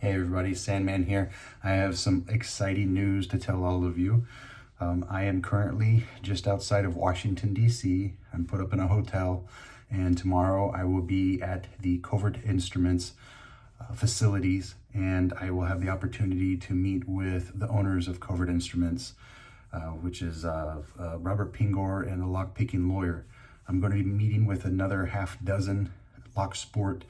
Hey everybody, Sandman here. I have some exciting news to tell all of you. I am currently just outside of Washington, D.C. I'm put up in a hotel, and tomorrow I will be at the Covert Instruments facilities, and I will have the opportunity to meet with the owners of Covert Instruments, which is Robert Pingor and a lockpicking lawyer. I'm going to be meeting with another half dozen locksport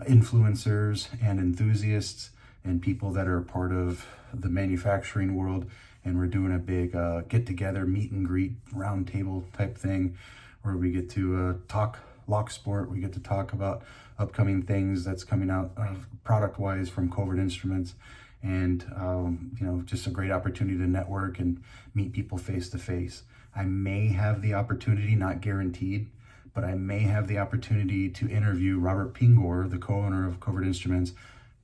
influencers and enthusiasts and people that are part of the manufacturing world, and we're doing a big get together, meet and greet, round table type thing where we get to talk locksport. We get to talk about upcoming things that's coming out product wise from Covert Instruments, and just a great opportunity to network and meet people face to face. I may have the opportunity, not guaranteed, but I may have the opportunity to interview Robert Pingor, the co-owner of Covert Instruments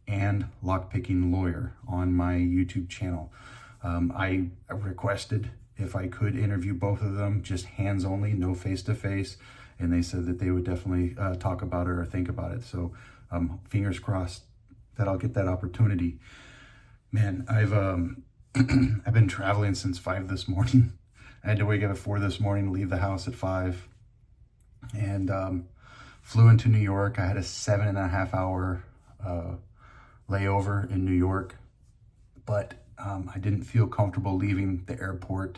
and lockpicking lawyer, on my YouTube channel. I requested if I could interview both of them, just hands only, no face-to-face, and they said that they would definitely talk about it or think about it. So fingers crossed that I'll get that opportunity. Man, I've I've been traveling since 5 this morning. I had to wake up at 4 this morning, leave the house at 5. And flew into New York. I had a 7.5 hour layover in New York, but I didn't feel comfortable leaving the airport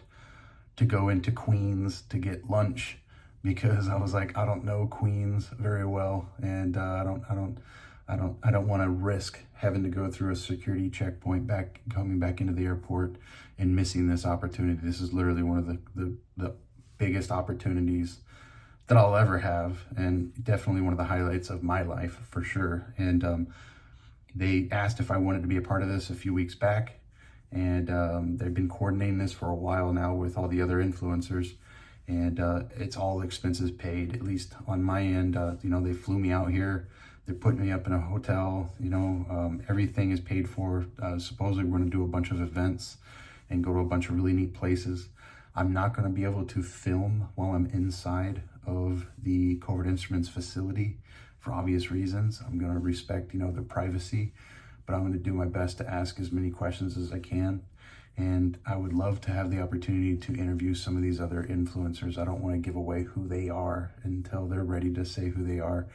to go into Queens to get lunch, because I was like, I don't know Queens very well, and I don't want to risk having to go through a security checkpoint coming back into the airport and missing this opportunity. This is literally one of the biggest opportunities that I'll ever have, and definitely one of the highlights of my life for sure. And they asked if I wanted to be a part of this a few weeks back, and they've been coordinating this for a while now with all the other influencers, and it's all expenses paid, at least on my end. They flew me out here, they're putting me up in a hotel, everything is paid for. Supposedly we're going to do a bunch of events and go to a bunch of really neat places. I'm not going to be able to film while I'm inside of the Covert Instruments facility for obvious reasons. I'm going to respect, their privacy, but I'm going to do my best to ask as many questions as I can. And I would love to have the opportunity to interview some of these other influencers. I don't want to give away who they are until they're ready to say who they are.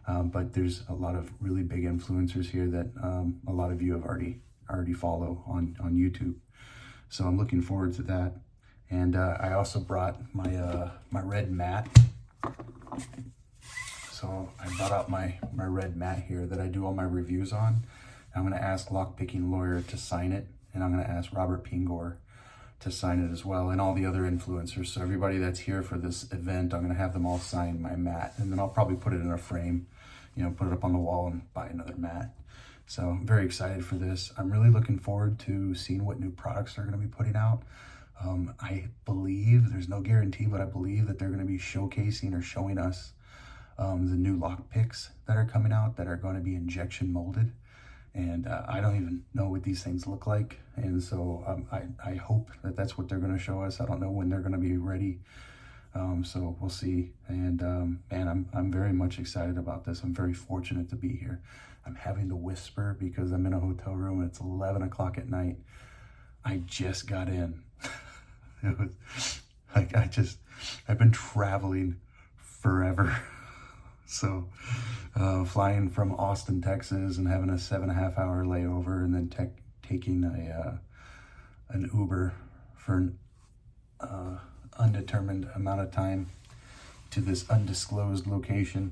But there's a lot of really big influencers here that a lot of you have already follow on YouTube. So I'm looking forward to that. And I also brought my my red mat. So I brought out my red mat here that I do all my reviews on. I'm going to ask lockpicking lawyer to sign it, and I'm going to ask Robert Pingor to sign it as well, and all the other influencers. So everybody that's here for this event, I'm going to have them all sign my mat, and then I'll probably put it in a frame, put it up on the wall and buy another mat. So I'm very excited for this. I'm really looking forward to seeing what new products they're going to be putting out. I believe, there's no guarantee, but I believe that they're going to be showcasing or showing us the new lockpicks that are coming out that are going to be injection molded. And I don't even know what these things look like. And so I hope that that's what they're going to show us. I don't know when they're going to be ready. So we'll see. And man, I'm very much excited about this. I'm very fortunate to be here. I'm having to whisper because I'm in a hotel room and it's 11 o'clock at night. I just got in. It was like, I've been traveling forever. So flying from Austin, Texas, and having a 7.5 hour layover, and then taking an Uber for an undetermined amount of time to this undisclosed location.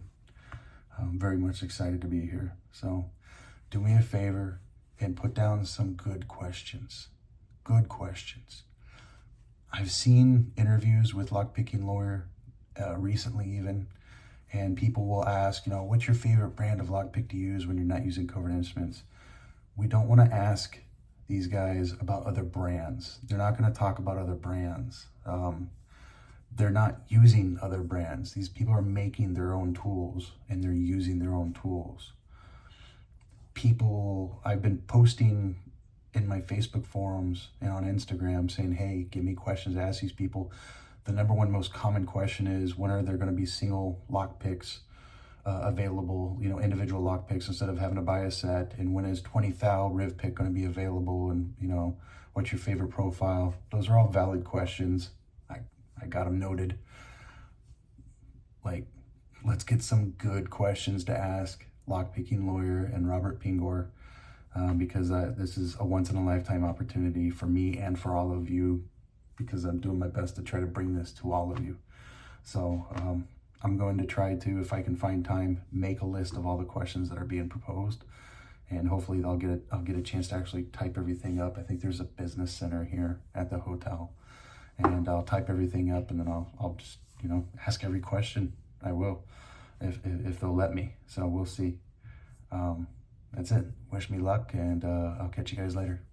I'm very much excited to be here. So do me a favor and put down some good questions. Good questions. I've seen interviews with lockpicking lawyer recently even, and people will ask, what's your favorite brand of lockpick to use when you're not using Covert Instruments? We don't want to ask these guys about other brands. They're not going to talk about other brands. They're not using other brands. These people are making their own tools, and they're using their own tools. I've been posting in my Facebook forums and on Instagram saying, hey, give me questions to ask these people. The number one most common question is, when are there going to be single lockpicks available, you know, individual lockpicks instead of having to buy a set, and when is 20 thou riv pick going to be available, and you know, what's your favorite profile? Those are all valid questions. I got them noted. Like, let's get some good questions to ask lockpicking lawyer and Robert Pingor, because this is a once-in-a-lifetime opportunity for me and for all of you, because I'm doing my best to try to bring this to all of you. So I'm going to try to, if I can find time, make a list of all the questions that are being proposed, and hopefully I'll get a chance to actually type everything up. I think there's a business center here at the hotel, and I'll type everything up, and then I'll just, you know, ask every question. I will, if they'll let me. So we'll see. That's it. Wish me luck, and I'll catch you guys later.